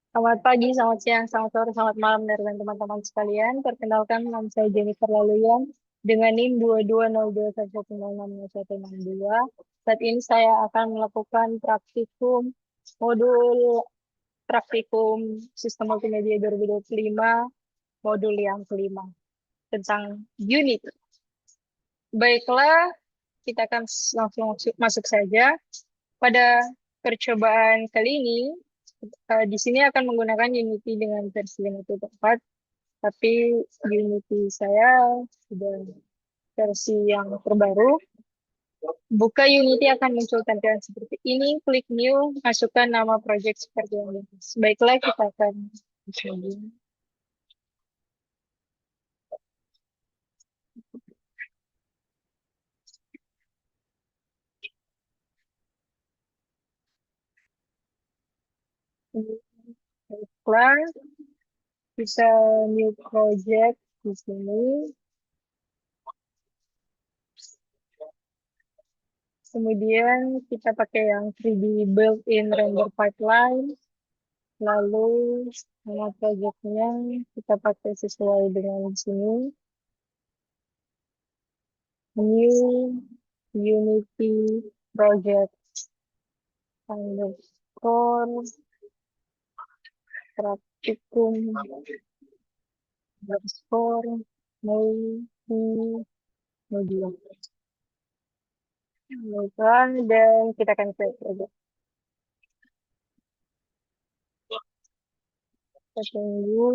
Selamat pagi, selamat siang, selamat sore, selamat malam dari teman-teman sekalian. Perkenalkan, nama saya Jennifer Laluyan dengan NIM 220211066162. Saat ini saya akan melakukan modul praktikum Sistem Multimedia 2025, modul yang kelima tentang unit. Baiklah, kita akan langsung masuk saja. Pada percobaan kali ini, di sini akan menggunakan Unity dengan versi 1.4, tapi Unity saya sudah versi yang terbaru. Buka Unity akan muncul tampilan seperti ini. Klik New, masukkan nama project seperti yang di atas. Baiklah, kita akan coba. Baiklah, bisa new project di sini. Kemudian kita pakai yang 3D built-in render pipeline. Lalu nama projectnya kita pakai sesuai dengan di sini. New Unity project underscore praktikum underscore media. Baiklah, dan kita akan create project. Kita tunggu.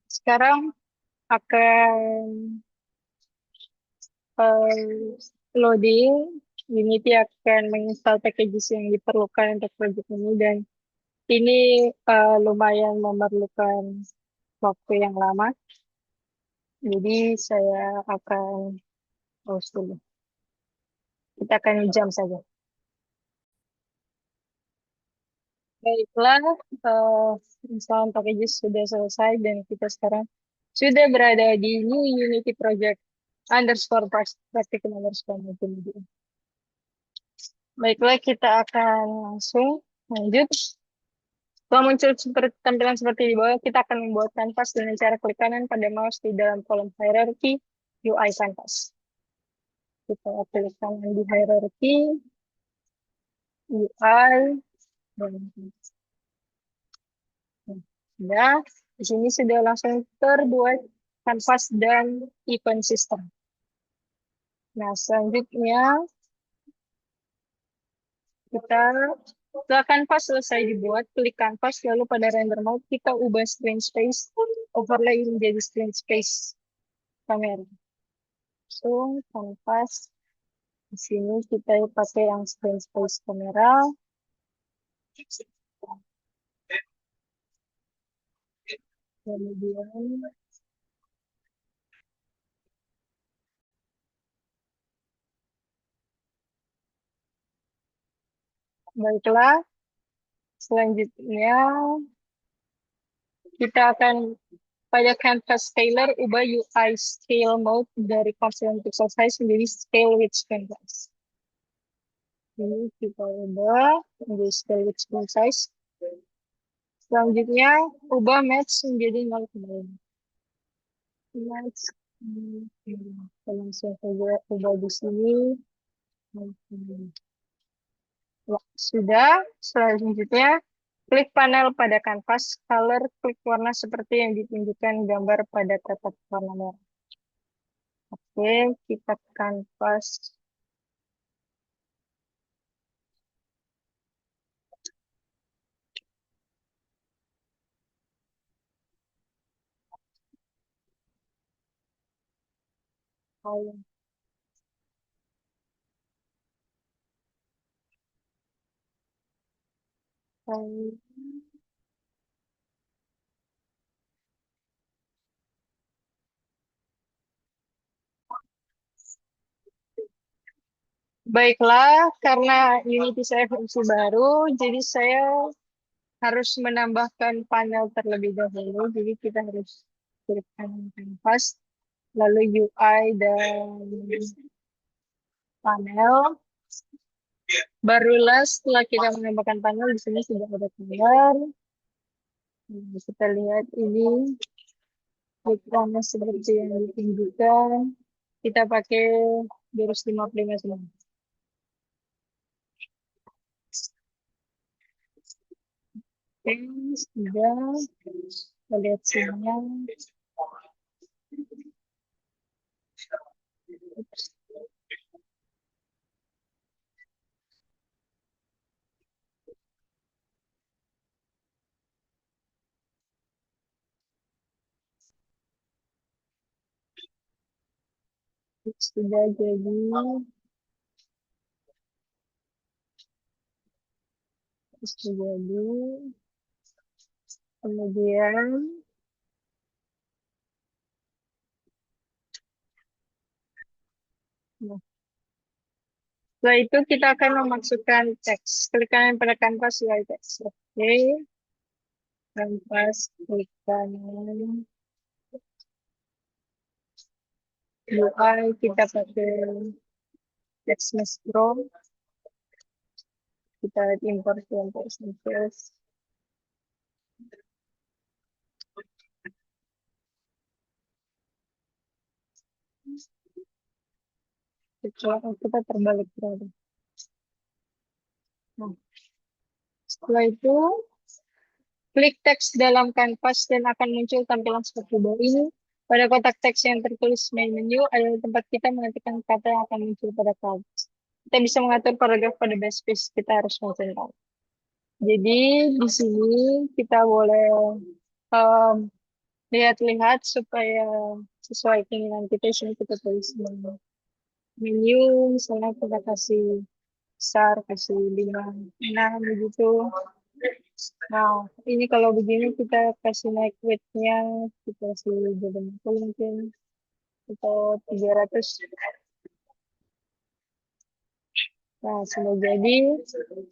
Sekarang akan loading. Unity akan menginstal packages yang diperlukan untuk project ini, dan ini lumayan memerlukan waktu yang lama. Jadi saya akan pause dulu. Kita akan jam saja. Baiklah, install packages sudah selesai dan kita sekarang sudah berada di New Unity Project underscore practical underscore multimedia. Baiklah, kita akan langsung lanjut. Setelah muncul tampilan seperti di bawah, kita akan membuat kanvas dengan cara klik kanan pada mouse di dalam kolom hierarchy UI kanvas. Kita klik kanan di hierarchy UI dan ya, di sini sudah langsung terbuat kanvas dan event system. Nah, selanjutnya kita setelah kanvas selesai dibuat, klik kanvas lalu pada render mode kita ubah screen space overlay menjadi screen space kamera. So, kanvas di sini kita pakai yang screen space kamera. Kemudian baiklah, selanjutnya kita akan pada canvas scaler ubah UI scale mode dari constant pixel size menjadi scale with canvas. Ini kita ubah menjadi scale with screen size. Selanjutnya ubah match menjadi 0,5. Match. Kita langsung saja ubah di sini. Ya, sudah. Selanjutnya klik panel pada kanvas, color, klik warna seperti yang ditunjukkan gambar pada kotak warna merah. Oke, kita kanvas. Baiklah, karena Unity saya versi baru, jadi saya harus menambahkan panel terlebih dahulu. Jadi kita harus klik kanan kanvas, lalu UI dan panel. Barulah setelah kita menambahkan panel, di sini sudah ada gambar. Kita lihat ini backgroundnya seperti yang ditunjukkan. Kita pakai 255 semua. Oke, sudah. Kita lihat sininya. Sudah jadi. Sudah jadi. Kemudian nah, setelah itu kita akan memasukkan teks. Klik kanan pada kanvas UI teks. Oke, kanvas klik kanan. UI kita pakai TextMesh Pro. Kita import yang TextMesh. Kita terbalik berarti. Nah, setelah itu klik teks dalam kanvas dan akan muncul tampilan seperti ini. Pada kotak teks yang tertulis main menu adalah tempat kita mengetikkan kata yang akan muncul pada kanvas. Kita bisa mengatur paragraf pada backspace. Kita harus mencetak. Jadi di sini kita boleh um, lihat-lihat supaya sesuai keinginan kita. Di sini kita tulis menu, misalnya kita kasih besar, kasih 5, 6 begitu. Nah, ini kalau begini kita kasih naik weight-nya, kita kasih 20 mungkin, atau 300. Nah, sudah jadi.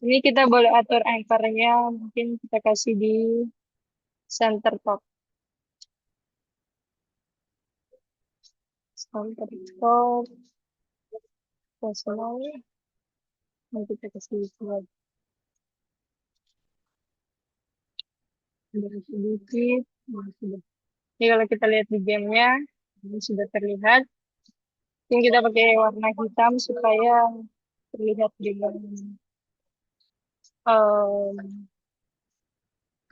Ini kita boleh atur anchor-nya, mungkin kita kasih di center top. Center top, personal, nanti kita kasih slide. Sedikit, nah, sudah. Ini kalau kita lihat di gamenya, ini sudah terlihat. Yang kita pakai warna hitam supaya terlihat dengan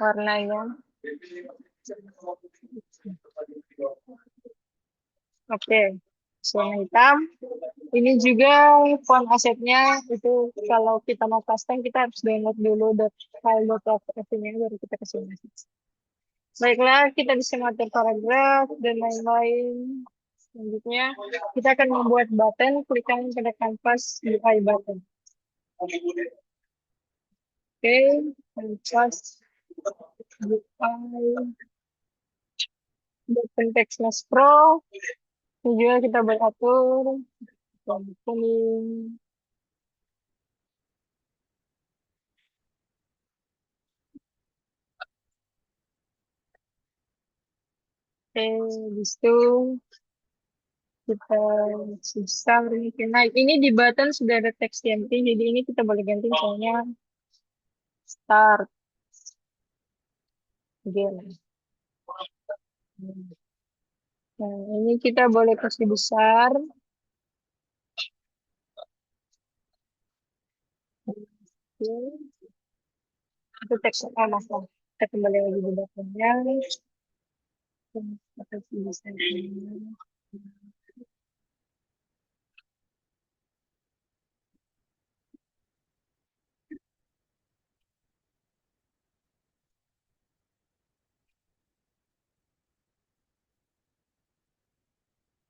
warnanya. Oke, warna hitam. Ini juga font asetnya itu kalau kita mau custom kita harus download dulu file.png-nya baru kita kasih masuk. Baiklah, kita bisa mengatur paragraf dan lain-lain. Selanjutnya, kita akan membuat button, klik kanan pada kanvas UI button. Oke, kanvas UI button TextMesh Pro. Ini juga kita beratur. Kuning. Oke, di situ kita susah mungkin. Nah, ini di button sudah ada teks ganti, jadi ini kita boleh ganti misalnya start game. Nah, ini kita boleh kasih besar. Itu teks masalah. Kita kembali lagi di buttonnya. Kita kasih besar.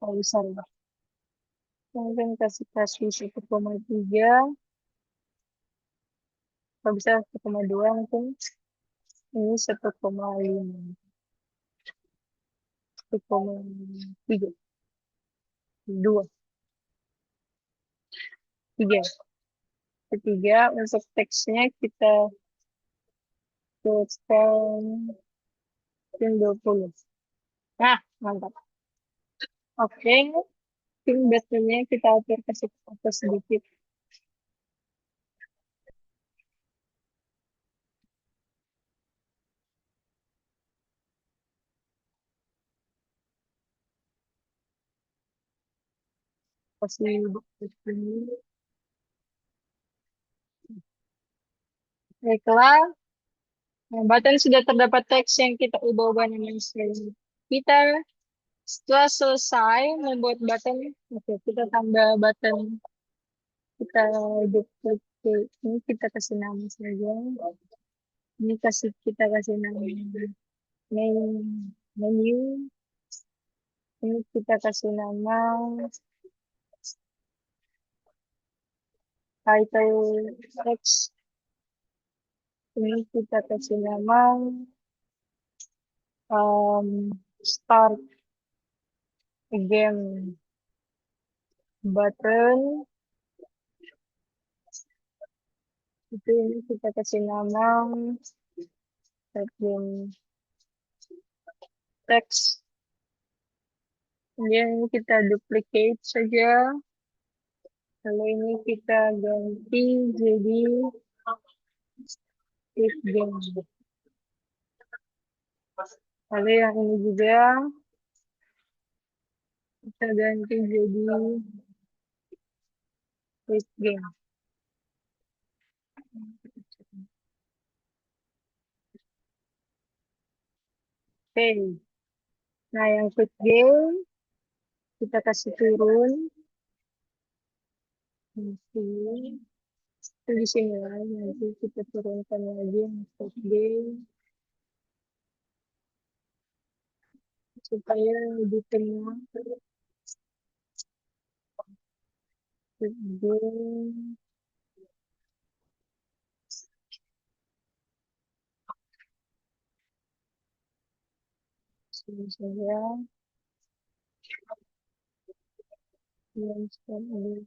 Kalau besar ya. Mungkin kasih 1,3. Kalau bisa 1,2 mungkin. Ini 1,5. 1,3. 2. 3. Ketiga, untuk teksnya kita tuliskan 20. Nah, mantap. Oke, mungkin buttonnya kita atur kasih atas sedikit. Kasih button. Baiklah, nah, button sudah terdapat teks yang kita ubah-ubah namanya selain. Kita setelah selesai membuat button, oke, kita tambah button, kita duplicate, ini kita kasih nama saja. Ini kita kasih nama menu. Ini kita kasih nama title text. Ini kita kasih nama start game button. Itu ini kita kasih nama start game text. Kemudian ini kita duplicate saja. Lalu ini kita ganti jadi if game. Lalu yang ini juga kita ganti jadi if game. Oke. Nah, yang quick game kita kasih turun. Nanti itu di sini lah. Nanti kita turunkan lagi yang quick game supaya lebih tenang. Quick game. Sini saja. Yang sekarang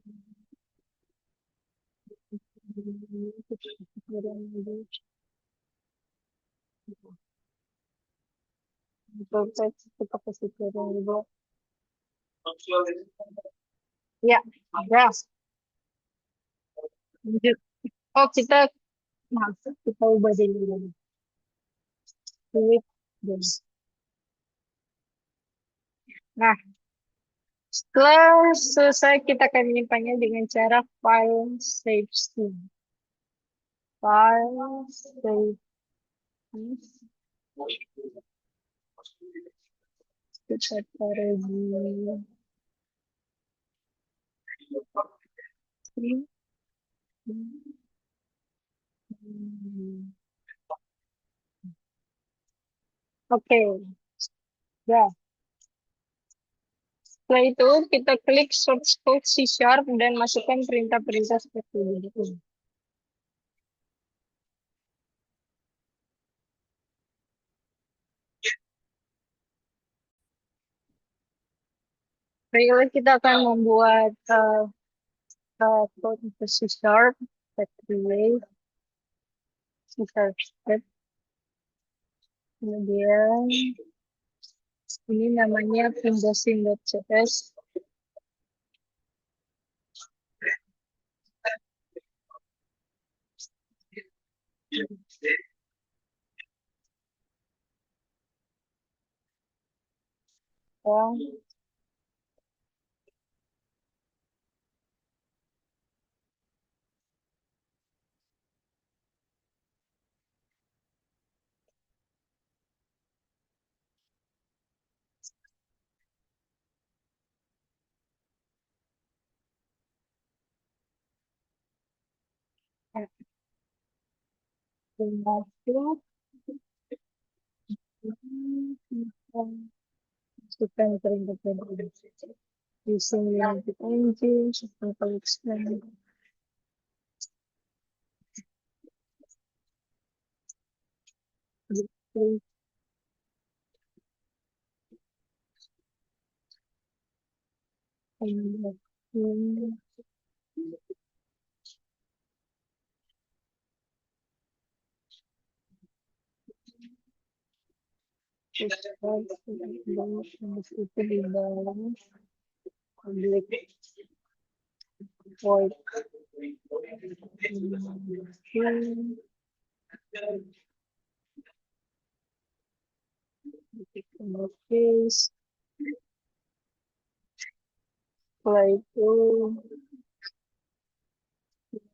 kita kasih turun dulu. Ya, ya. Lanjut. Oh, maksud kita ubah dulu. Quick game. Nah, setelah selesai kita akan menyimpannya dengan cara file save as. File save as. Kita taruh di screen. Oke, ya. Setelah itu kita klik source code C# dan masukkan perintah-perintah seperti ini. Berikutnya kita akan membuat code untuk C#, kita create C# script. Kemudian ini namanya pindosim.cs. Ya, masuk. Masukkan perintah-perintah. Using limited engine, sistem collection. Itu di bawah. Public void. Case setelah itu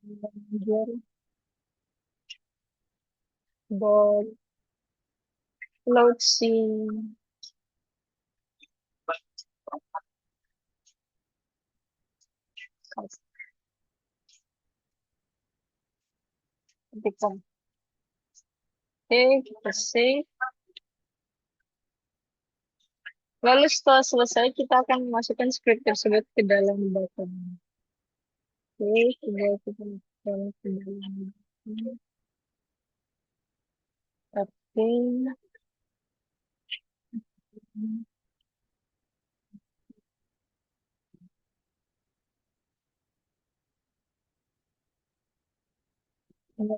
manager dot closing cost. Ketikkan. Oke, kita save. Lalu setelah selesai, kita akan memasukkan script tersebut ke dalam button. Oke, tinggal kita masukkan ke dalam button. Oke. Oke,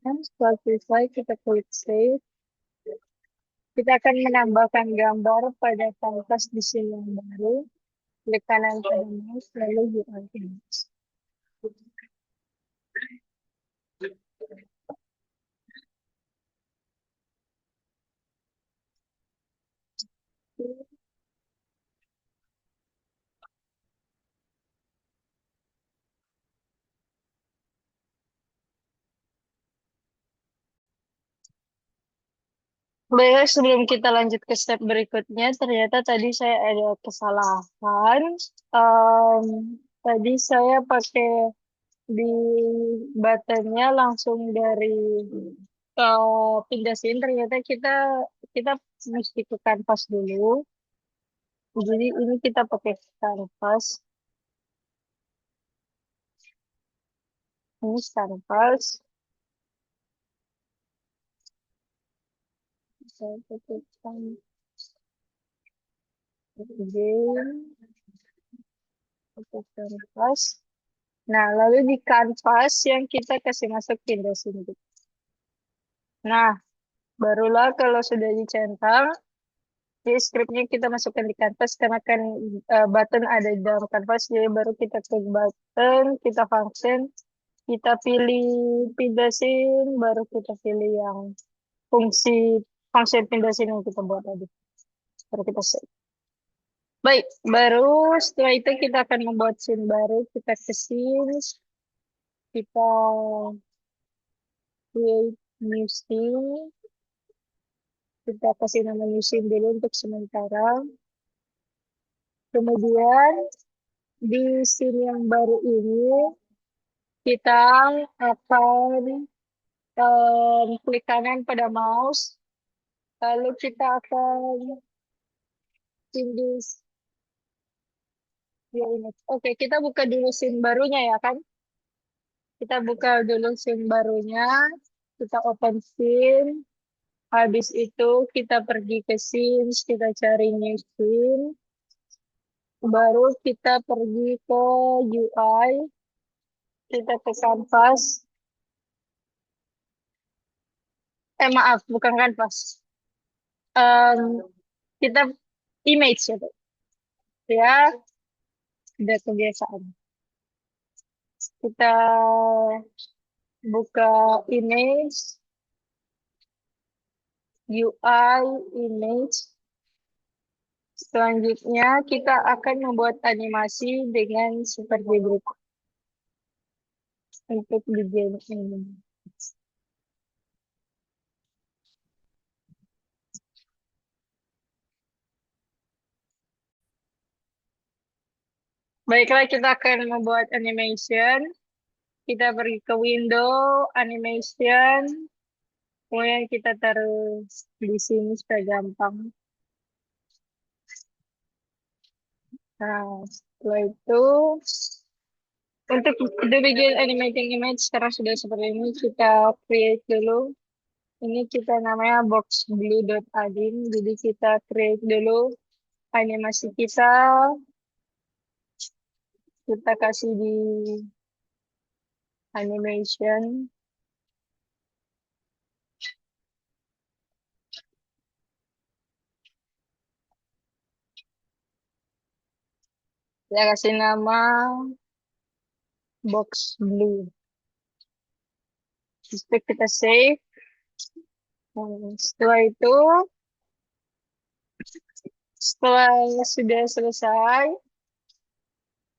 dan setelah selesai, kita klik save. Kita akan menambahkan gambar pada kanvas di sini yang baru. Klik kanan pada mouse, lalu UI image. Baiklah, sebelum kita lanjut ke step berikutnya, ternyata tadi saya ada kesalahan. Em, Tadi saya pakai di buttonnya langsung dari pindah scene. Ternyata kita mesti ke kanvas dulu. Jadi ini kita pakai kanvas. Ini kanvas. Saya pakai kanvas. Nah, lalu di kanvas yang kita kasih masuk pindah sini. Nah, barulah kalau sudah dicentang, di scriptnya kita masukkan di kanvas karena kan button ada di dalam kanvas, jadi baru kita klik button, kita function, kita pilih pindah scene, baru kita pilih yang fungsi fungsi pindah scene yang kita buat tadi. Baru kita save. Baik, baru setelah itu kita akan membuat scene baru. Kita ke scene, kita create new scene, kita kasih nama new scene dulu untuk sementara. Kemudian di scene yang baru ini kita akan klik kanan pada mouse, lalu kita akan pilih view image. Oke, kita buka dulu scene barunya ya kan? Kita buka dulu scene barunya, kita open scene. Habis itu kita pergi ke scene, kita cari new scene. Baru kita pergi ke UI, kita ke kanvas. Maaf, bukan kanvas. Em, kita image ya, Pak. Ya, ada kebiasaan. Kita buka image, UI, image. Selanjutnya kita akan membuat animasi dengan seperti berikut untuk di game ini. Baiklah, kita akan membuat animation. Kita pergi ke window, animation, kemudian kita taruh di sini supaya gampang. Nah, setelah itu, untuk the begin animating image sekarang sudah seperti ini, kita create dulu. Ini kita namanya boxblue.add-in, jadi kita create dulu animasi kita kasih di animation, kita kasih nama box blue. Terus kita save. Setelah itu, setelah sudah selesai,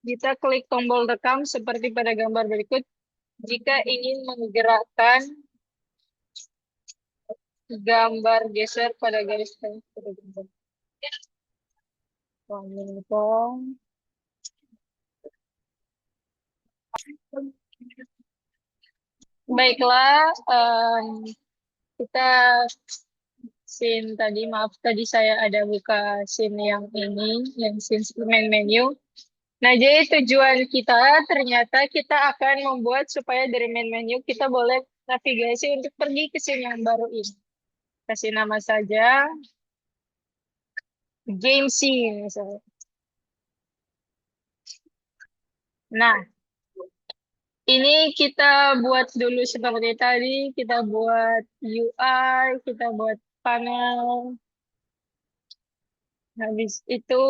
kita klik tombol rekam seperti pada gambar berikut. Jika ingin menggerakkan gambar geser pada garis tengah. Baiklah, kita scene tadi, maaf tadi saya ada buka scene yang ini, yang scene main menu. Nah, jadi tujuan kita ternyata kita akan membuat supaya dari main menu kita boleh navigasi untuk pergi ke scene yang baru ini. Kasih nama saja game scene misalnya. Nah, ini kita buat dulu seperti tadi, kita buat UI, kita buat panel. Habis itu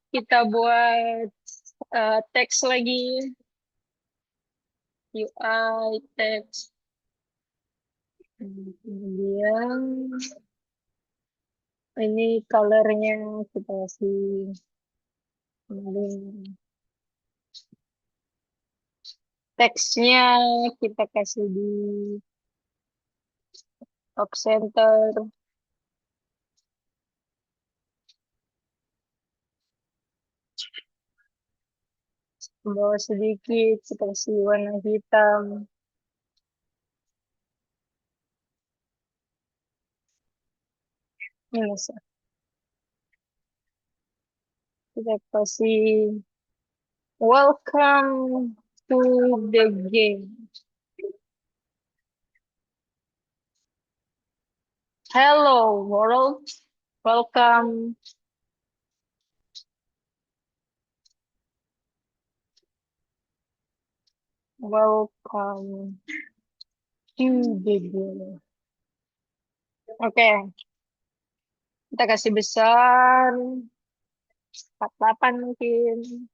kita buat teks lagi, UI, teks. Kemudian ini colornya kita kasih teksnya kita kasih di top center. Bawah sedikit kita kasih warna hitam. Ini kita kasih welcome to the game. Hello world, welcome. Welcome to the game. Oke, kita kasih besar 48 mungkin.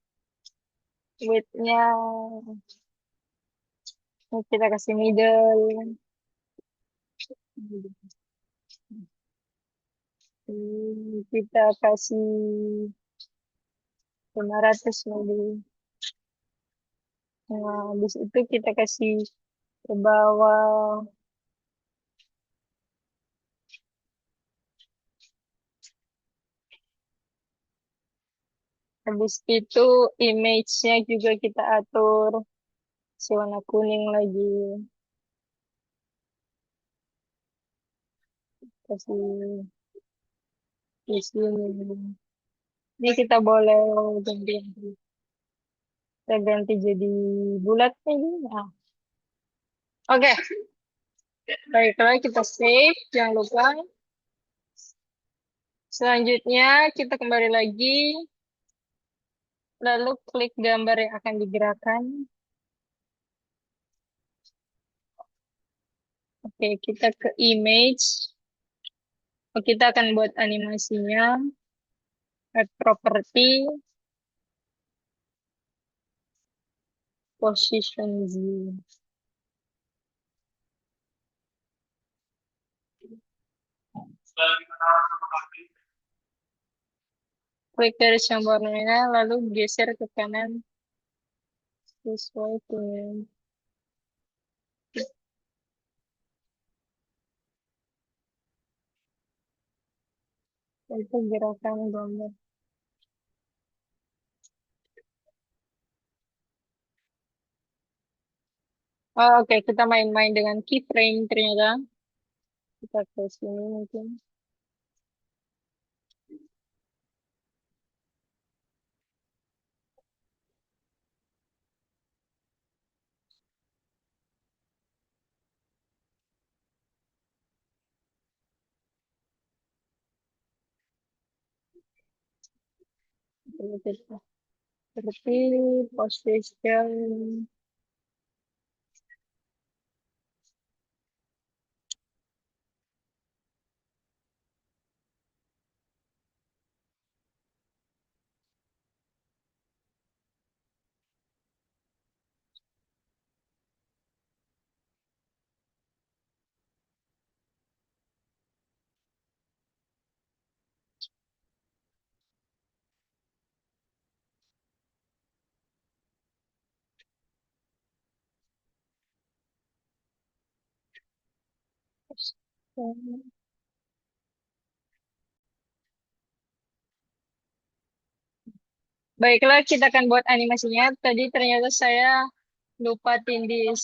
Width-nya kita kasih middle. Kita kasih 500 mili. Nah, habis itu kita kasih ke bawah. Habis itu image-nya juga kita atur si warna kuning lagi. Kasih di sini. Ini kita boleh ganti. Kita ganti jadi bulat ini. Nah. Oke, baiklah kita save. Jangan lupa. Selanjutnya kita kembali lagi. Lalu klik gambar yang akan digerakkan. Oke, kita ke image. Kita akan buat animasinya. Add property. Position Z. Klik garis yang warnanya, lalu geser ke kanan sesuai dengan itu gerakan gambar. Oh, oke, kita main-main dengan keyframe ternyata. Kita ke sini mungkin. Seperti position. Baiklah, kita akan buat animasinya. Tadi ternyata saya lupa tindih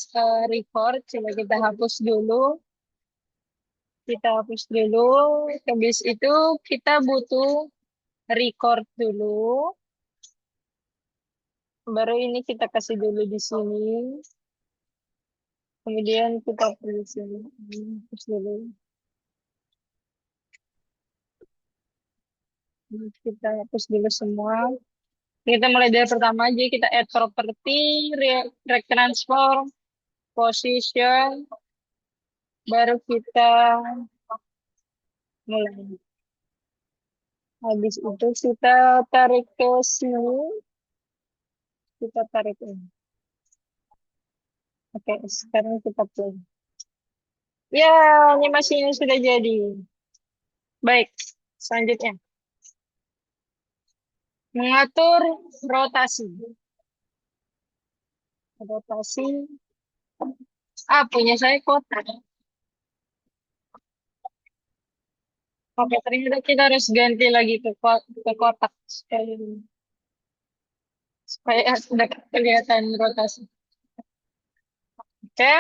record. Coba kita hapus dulu. Kita hapus dulu. Habis itu kita butuh record dulu. Baru ini kita kasih dulu di sini. Kemudian kita hapus di sini. Hapus dulu. Kita hapus dulu semua. Kita mulai dari pertama aja. Kita add property, rect transform, position. Baru kita mulai. Habis itu kita tarik ke sini. Kita tarik ini. Oke, sekarang kita play. Ya, animasinya sudah jadi. Baik, selanjutnya. Mengatur rotasi. Rotasi. Ah, punya saya kotak. Oke, ternyata kita harus ganti lagi ke kotak. Supaya sudah kelihatan rotasi. Oke,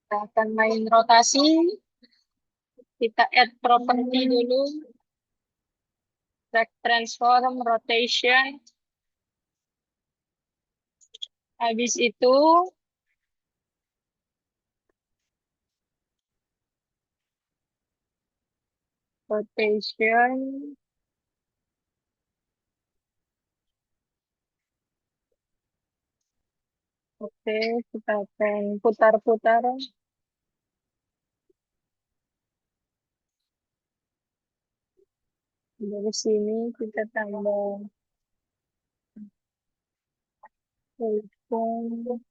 kita akan main rotasi. Kita add property dulu. Track transform, rotation. Habis itu, rotation. Oke, kita akan putar-putar. Dari sini kita tambah telepon.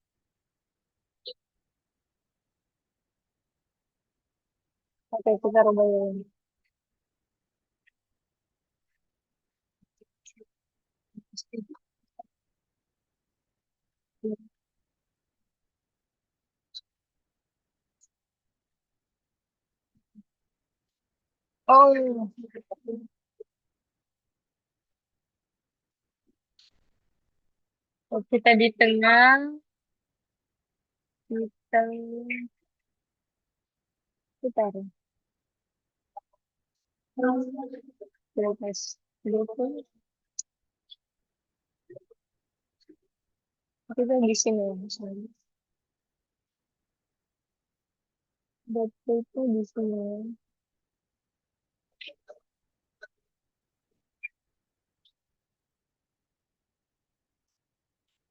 Oke, kita rubah ini. Oh, oh, kita di tengah, kita putar. Terus, terus kita di sini misalnya. Batu itu di sini.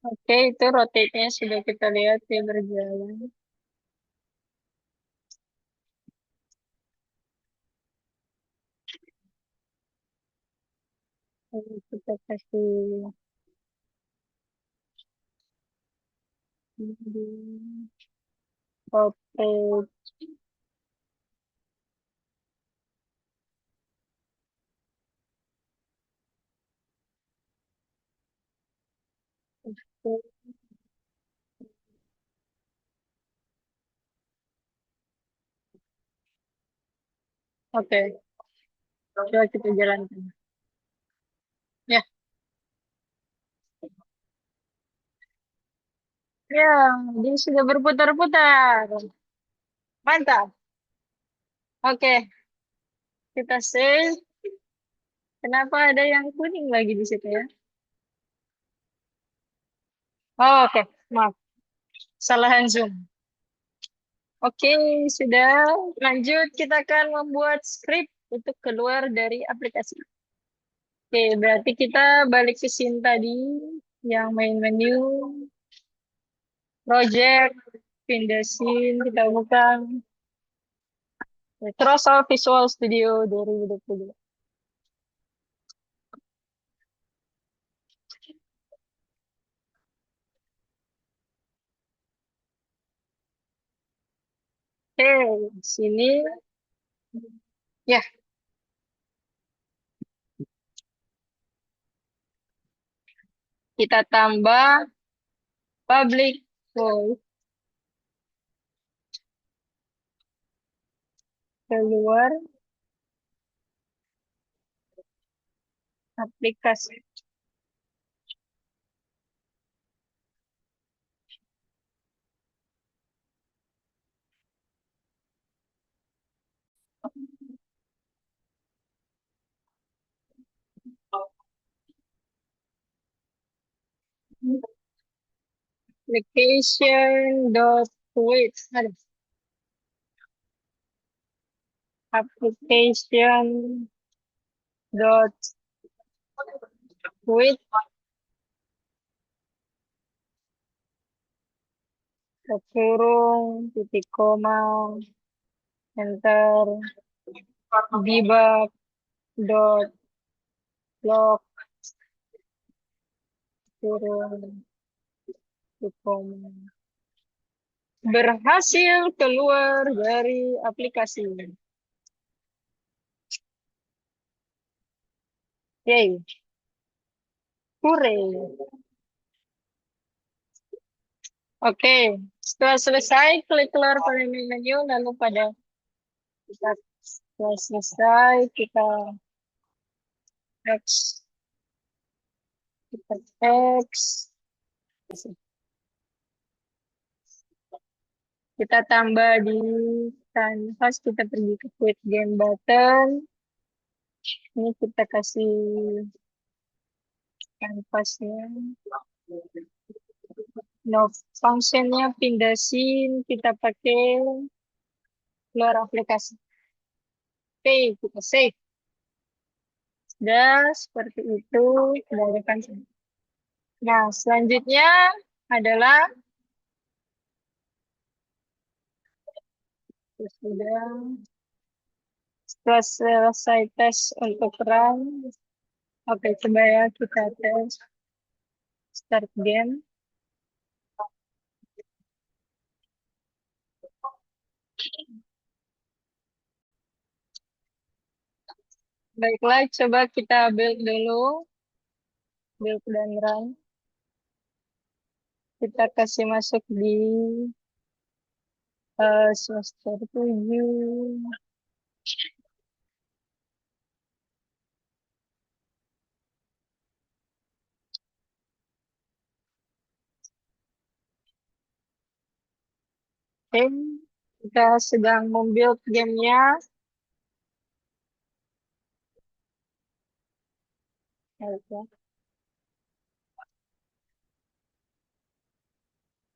Oke, itu rotate-nya sudah kita lihat dia berjalan. Lalu kita kasih di rotate. Oke, coba kita jalankan. Ya, Ya, dia sudah berputar-putar. Mantap. Oke, kita save. Kenapa ada yang kuning lagi di situ ya? Oh, oke, maaf. Kesalahan Zoom. Oke, sudah lanjut. Kita akan membuat script untuk keluar dari aplikasi. Oke, berarti kita balik ke scene tadi, yang main menu, project, pindah scene, kita buka Microsoft Visual Studio 2022. Oke, sini ya kita tambah public voice keluar aplikasi. Application dot wait, ada application dot wait kurung titik koma enter debug dot log kurung titik koma berhasil keluar dari aplikasi. Yay, hooray. Oke, setelah selesai, klik keluar pada menu, lalu pada kita setelah selesai, kita X, kita X, kita tambah di canvas, kita pergi ke quit game button, ini kita kasih canvasnya, no functionnya pindah scene, kita pakai keluar aplikasi. Oke, kita save. Dan seperti itu, kebanyakan. Nah, selanjutnya adalah sudah setelah selesai tes untuk run. Oke, coba ya kita tes start game. Baiklah, coba kita build dulu, build dan run. Kita kasih masuk di semester 7. Oke, kita sedang membuild gamenya. Baiklah,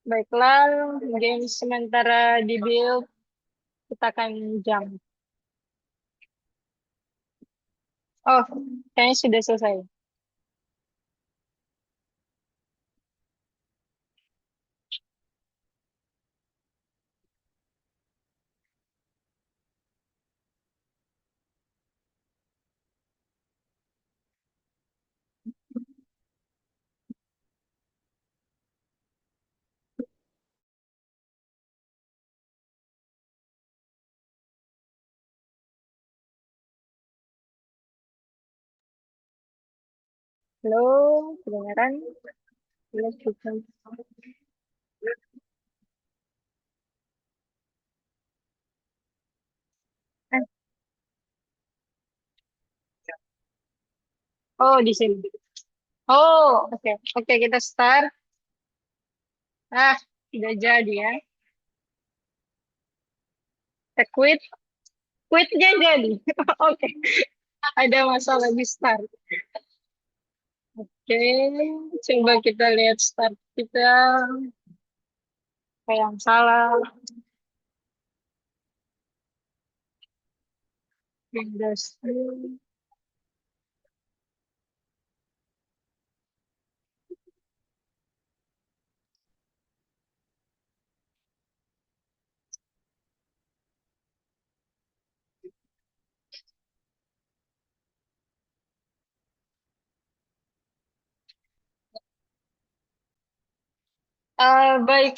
baiklah, game sementara di build, kita akan jump. Oh, kayaknya sudah selesai. Halo, kedengaran? Halo, kita. Eh, oh, di sini. Oh, oke. Oke, kita start. Ah, udah jadi ya. Kita quit. Quitnya jadi. Oke, ada masalah di start. Oke, coba kita lihat start kita. Apa yang salah? Industri. Baik,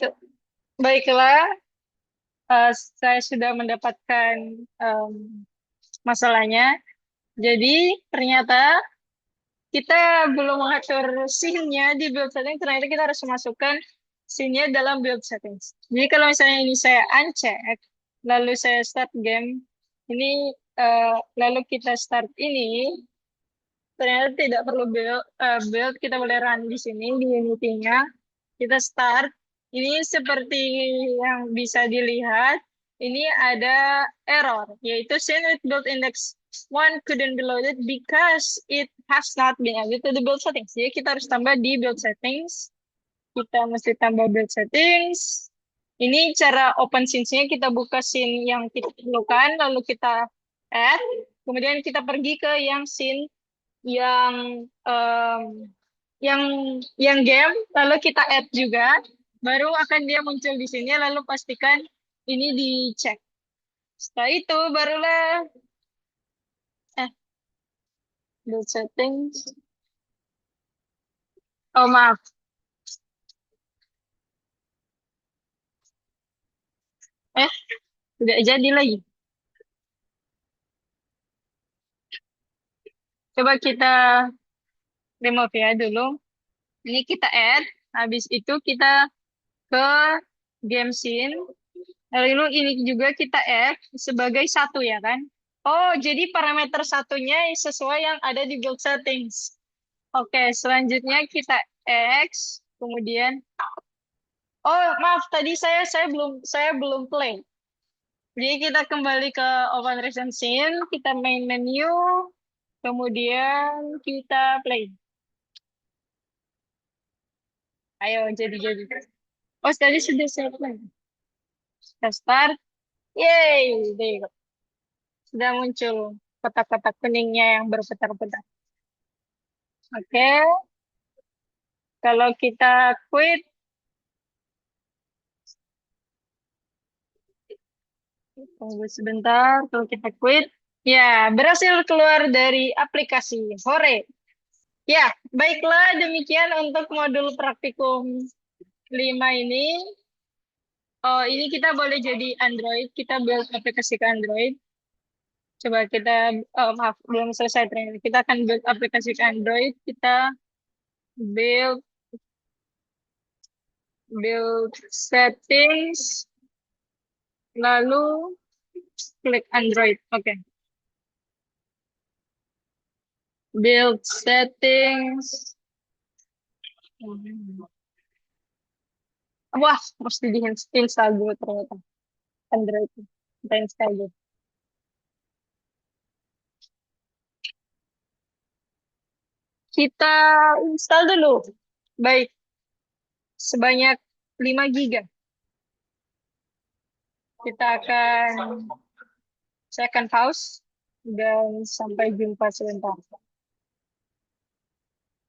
baiklah. Eh, saya sudah mendapatkan em, masalahnya. Jadi ternyata kita belum mengatur scene-nya di build setting. Ternyata kita harus masukkan scene-nya dalam build settings. Jadi kalau misalnya ini saya uncheck, lalu saya start game, ini lalu kita start ini, ternyata tidak perlu build, kita boleh run di sini di Unity-nya. Kita start. Ini seperti yang bisa dilihat, ini ada error, yaitu scene with build index 1 couldn't be loaded because it has not been added to the build settings. Jadi kita harus tambah di build settings. Kita mesti tambah build settings. Ini cara open scene-nya, kita buka scene yang kita perlukan, lalu kita add. Kemudian kita pergi ke yang scene yang yang yang game, lalu kita add juga, baru akan dia muncul di sini, lalu pastikan ini dicek. Setelah itu barulah eh build settings. Oh maaf, eh tidak jadi lagi. Coba kita remove ya dulu. Ini kita add, habis itu kita ke game scene. Lalu ini juga kita add sebagai satu ya kan? Oh, jadi parameter satunya sesuai yang ada di build settings. Oke, selanjutnya kita X, kemudian oh maaf tadi saya belum play. Jadi kita kembali ke Open Recent Scene, kita main menu, kemudian kita play. Ayo jadi. Oh tadi sudah saya play. Kita start. Yeay, deh. Sudah muncul kotak-kotak kuningnya yang berputar-putar. Oke, kalau kita quit, tunggu sebentar. Kalau kita quit, ya berhasil keluar dari aplikasi. Hore. Ya, baiklah demikian untuk modul praktikum 5 ini. Oh, ini kita boleh jadi Android. Kita build aplikasi ke Android. Coba kita, oh, maaf, belum selesai training. Kita akan build aplikasi ke Android. Kita build build settings, lalu klik Android. Oke. Build settings. Wah, mesti di-install dulu ternyata. Android. Kita install dulu. Kita install dulu. Baik, sebanyak 5 giga. Kita akan, saya akan pause dan sampai jumpa sebentar.